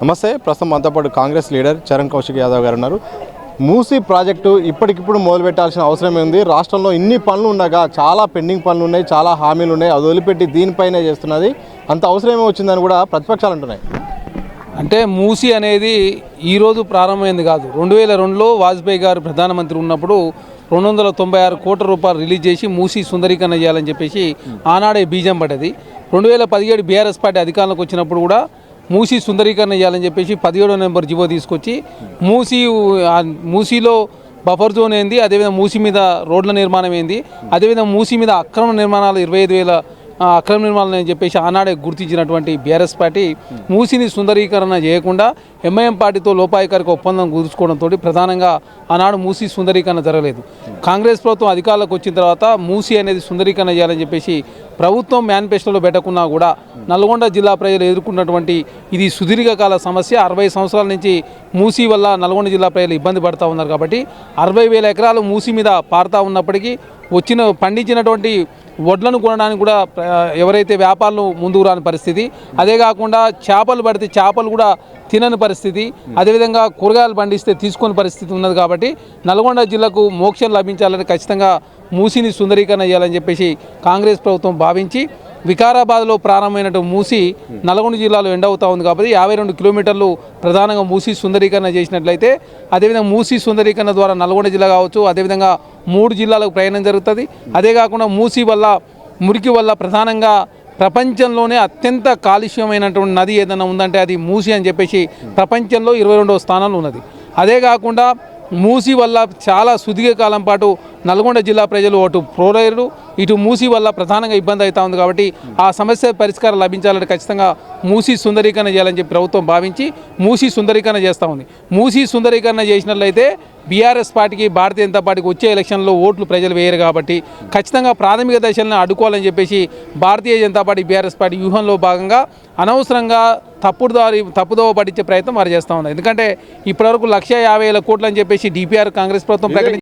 నమస్తే. ప్రస్తుతం మనతో పాటు కాంగ్రెస్ లీడర్ చరణ్ కౌశిక్ యాదవ్ గారు ఉన్నారు. మూసీ ప్రాజెక్టు ఇప్పటికిప్పుడు మొదలు పెట్టాల్సిన అవసరం ఉంది. రాష్ట్రంలో ఇన్ని పనులు ఉండగా చాలా పెండింగ్ పనులు ఉన్నాయి, చాలా హామీలు ఉన్నాయి. అది వదిలిపెట్టి దీనిపైనే చేస్తున్నది. అంత అవసరమే వచ్చిందని కూడా ప్రతిపక్షాలు అంటున్నాయి. అంటే మూసీ అనేది ఈరోజు ప్రారంభమైంది కాదు. 2002లో వాజ్పేయి గారు ప్రధానమంత్రి ఉన్నప్పుడు 296 కోట్ల రూపాయలు రిలీజ్ చేసి మూసీ సుందరీకరణ చేయాలని చెప్పేసి ఆనాడే బీజం పడ్డది. 2017 బీఆర్ఎస్ పార్టీ అధికారంలోకి వచ్చినప్పుడు కూడా మూసీ సుందరీకరణ చేయాలని చెప్పేసి 17వ నెంబర్ జీవో తీసుకొచ్చి మూసీలో బఫర్ జోన్ ఏంది, అదేవిధంగా మూసీ మీద రోడ్ల నిర్మాణం ఏంది, అదేవిధంగా మూసీ మీద అక్రమ నిర్మాణాలు 25,000 అక్రమ నిర్మాణాలు అని చెప్పేసి ఆనాడే గుర్తించినటువంటి బీఆర్ఎస్ పార్టీ మూసీని సుందరీకరణ చేయకుండా ఎంఐఎం పార్టీతో లోపాయికారిక ఒప్పందం కుదుర్చుకోవడంతో ప్రధానంగా ఆనాడు మూసీ సుందరీకరణ జరగలేదు. కాంగ్రెస్ ప్రభుత్వం అధికారంలోకి వచ్చిన తర్వాత మూసీ అనేది సుందరీకరణ చేయాలని చెప్పేసి ప్రభుత్వం మేనిఫెస్టోలో పెట్టకున్నా కూడా నల్గొండ జిల్లా ప్రజలు ఎదుర్కొన్నటువంటి ఇది సుదీర్ఘకాల సమస్య. 60 సంవత్సరాల నుంచి మూసీ వల్ల నల్గొండ జిల్లా ప్రజలు ఇబ్బంది పడుతూ ఉన్నారు. కాబట్టి 60,000 ఎకరాలు మూసీ మీద పారుతూ ఉన్నప్పటికీ పండించినటువంటి వడ్లను కొనడానికి కూడా ఎవరైతే వ్యాపారులు ముందుకు రాని పరిస్థితి, అదే కాకుండా చేపలు పడితే చేపలు కూడా తినని పరిస్థితి, అదేవిధంగా కూరగాయలు పండిస్తే తీసుకునే పరిస్థితి ఉన్నది. కాబట్టి నల్గొండ జిల్లాకు మోక్షం లభించాలని ఖచ్చితంగా మూసీని సుందరీకరణ చేయాలని చెప్పేసి కాంగ్రెస్ ప్రభుత్వం భావించి వికారాబాద్లో ప్రారంభమైనటువంటి మూసీ నల్గొండ జిల్లాలో ఎండ్ అవుతూ ఉంది. కాబట్టి 52 కిలోమీటర్లు ప్రధానంగా మూసీ సుందరీకరణ చేసినట్లయితే, అదేవిధంగా మూసీ సుందరీకరణ ద్వారా నల్గొండ జిల్లా కావచ్చు, అదేవిధంగా 3 జిల్లాలకు ప్రయాణం జరుగుతుంది. అదే కాకుండా మూసీ వల్ల మురికి వల్ల ప్రధానంగా ప్రపంచంలోనే అత్యంత కాలుష్యమైనటువంటి నది ఏదైనా ఉందంటే అది మూసీ అని చెప్పేసి ప్రపంచంలో 22వ స్థానంలో ఉన్నది. అదే కాకుండా మూసీ వల్ల చాలా సుదీర్ఘకాలం పాటు నల్గొండ జిల్లా ప్రజలు అటు ప్రోరైలు ఇటు మూసీ వల్ల ప్రధానంగా ఇబ్బంది అవుతూ ఉంది. కాబట్టి ఆ సమస్య పరిష్కారం లభించాలంటే ఖచ్చితంగా మూసీ సుందరీకరణ చేయాలని చెప్పి ప్రభుత్వం భావించి మూసీ సుందరీకరణ చేస్తూ ఉంది. మూసీ సుందరీకరణ చేసినట్లయితే బీఆర్ఎస్ పార్టీకి, భారతీయ జనతా పార్టీకి వచ్చే ఎలక్షన్లో ఓట్లు ప్రజలు వేయరు. కాబట్టి ఖచ్చితంగా ప్రాథమిక దశలను అడ్డుకోవాలని చెప్పేసి Bharatiya Janata party, BRS party వ్యూహంలో భాగంగా అనవసరంగా తప్పుదోవ పట్టించే ప్రయత్నం వారు చేస్తూ ఉన్నారు. ఎందుకంటే ఇప్పటివరకు 150,000 కోట్లు అని చెప్పేసి డిపిఆర్ కాంగ్రెస్ ప్రభుత్వం ప్రకటించింది.